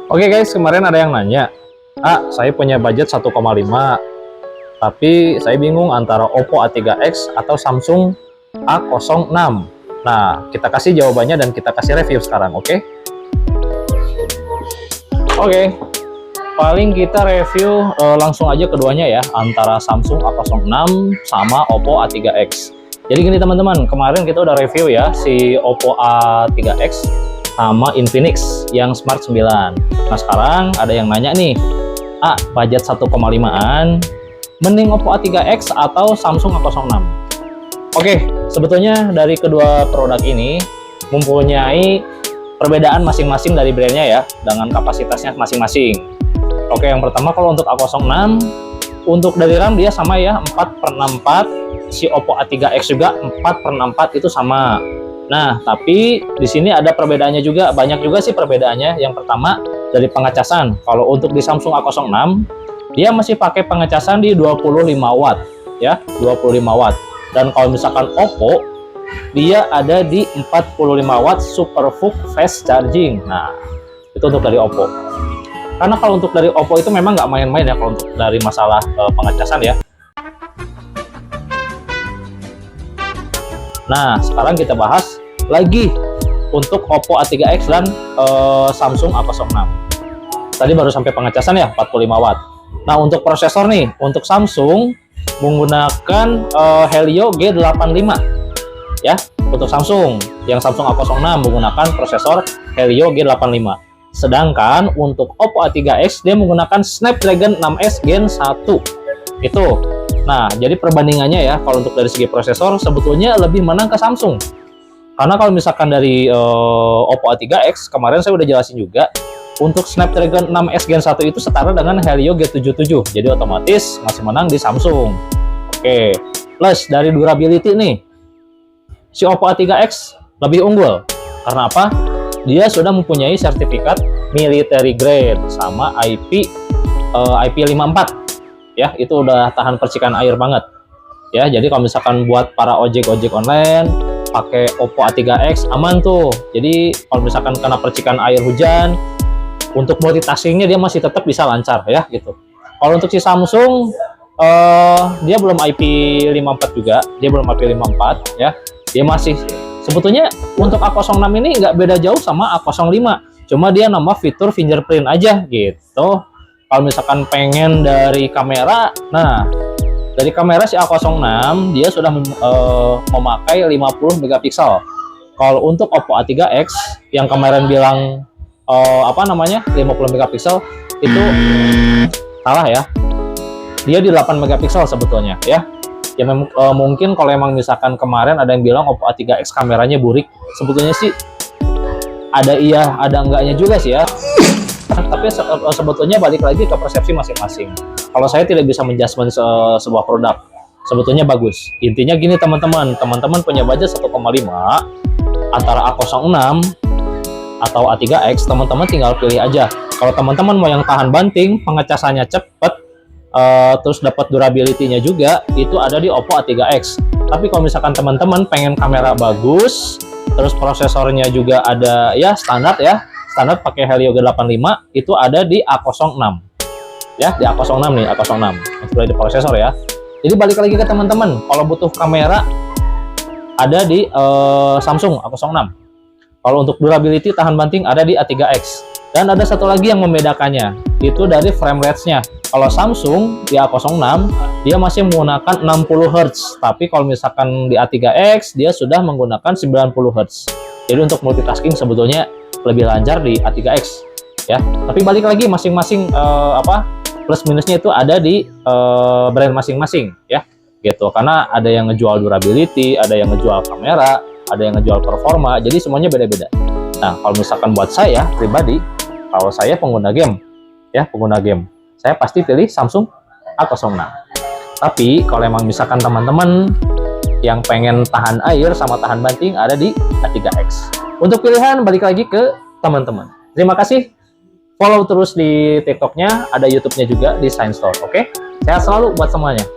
Oke guys, kemarin ada yang nanya, saya punya budget 1,5, tapi saya bingung antara Oppo A3X atau Samsung A06. Nah, kita kasih jawabannya dan kita kasih review sekarang, oke? Oke, paling kita review langsung aja keduanya ya, antara Samsung A06 sama Oppo A3X. Jadi gini teman-teman, kemarin kita udah review ya si Oppo A3X sama Infinix yang Smart 9. Nah sekarang ada yang nanya nih, budget 1,5an, mending Oppo A3X atau Samsung A06? Oke, sebetulnya dari kedua produk ini mempunyai perbedaan masing-masing dari brandnya ya, dengan kapasitasnya masing-masing. Oke, yang pertama kalau untuk A06, untuk dari RAM dia sama ya, 4/64, si Oppo A3X juga 4/64 itu sama. Nah, tapi di sini ada perbedaannya juga, banyak juga sih perbedaannya. Yang pertama dari pengecasan. Kalau untuk di Samsung A06, dia masih pakai pengecasan di 25 watt ya, 25 watt. Dan kalau misalkan Oppo, dia ada di 45 watt Super VOOC Fast Charging. Nah, itu untuk dari Oppo. Karena kalau untuk dari Oppo itu memang nggak main-main ya kalau untuk dari masalah pengecasan ya. Nah, sekarang kita bahas lagi untuk Oppo A3X dan Samsung A06. Tadi baru sampai pengecasan ya, 45 watt. Nah, untuk prosesor nih, untuk Samsung menggunakan Helio G85 ya. Untuk Samsung, yang Samsung A06 menggunakan prosesor Helio G85. Sedangkan untuk Oppo A3X dia menggunakan Snapdragon 6S Gen 1. Itu. Nah, jadi perbandingannya ya, kalau untuk dari segi prosesor sebetulnya lebih menang ke Samsung. Karena kalau misalkan dari Oppo A3X, kemarin saya udah jelasin juga, untuk Snapdragon 6S Gen 1 itu setara dengan Helio G77. Jadi otomatis masih menang di Samsung. Oke. Plus dari durability nih, si Oppo A3X lebih unggul. Karena apa? Dia sudah mempunyai sertifikat military grade sama IP54. Ya, itu udah tahan percikan air banget. Ya, jadi kalau misalkan buat para ojek online pakai Oppo A3X aman tuh. Jadi kalau misalkan kena percikan air hujan, untuk multitaskingnya dia masih tetap bisa lancar ya gitu. Kalau untuk si Samsung, dia belum IP54 juga, dia belum IP54 ya. Dia masih sebetulnya untuk A06 ini nggak beda jauh sama A05, cuma dia nambah fitur fingerprint aja gitu. Kalau misalkan pengen dari kamera, nah dari kamera si A06 dia sudah memakai 50 megapiksel. Kalau untuk Oppo A3X yang kemarin bilang 50 megapiksel itu salah ya. Dia di 8 megapiksel sebetulnya ya. Ya mungkin kalau emang misalkan kemarin ada yang bilang Oppo A3X kameranya burik, sebetulnya sih ada iya ada enggaknya juga sih ya. Tapi sebetulnya balik lagi ke persepsi masing-masing. Kalau saya tidak bisa menjudgment sebuah produk, sebetulnya bagus. Intinya gini teman-teman punya budget 1,5 antara A06 atau A3X, teman-teman tinggal pilih aja. Kalau teman-teman mau yang tahan banting, pengecasannya cepet, terus dapat durability-nya juga, itu ada di Oppo A3X. Tapi kalau misalkan teman-teman pengen kamera bagus, terus prosesornya juga ada ya standar pakai Helio G85, itu ada di A06 ya, di A06 nih, A06 untuk di prosesor ya. Jadi balik lagi ke teman-teman, kalau butuh kamera ada di Samsung A06. Kalau untuk durability tahan banting ada di A3X. Dan ada satu lagi yang membedakannya, itu dari frame rate-nya. Kalau Samsung di A06 dia masih menggunakan 60 Hz, tapi kalau misalkan di A3X dia sudah menggunakan 90 Hz. Jadi untuk multitasking sebetulnya lebih lancar di A3X ya. Tapi balik lagi masing-masing plus minusnya itu ada di brand masing-masing ya. Gitu. Karena ada yang ngejual durability, ada yang ngejual kamera, ada yang ngejual performa, jadi semuanya beda-beda. Nah, kalau misalkan buat saya pribadi, kalau saya pengguna game, saya pasti pilih Samsung A06. Tapi kalau emang misalkan teman-teman yang pengen tahan air sama tahan banting, ada di A3X. Untuk pilihan balik lagi ke teman-teman. Terima kasih. Follow terus di TikTok-nya, ada YouTube-nya juga di Science Store. Oke? Sehat selalu buat semuanya.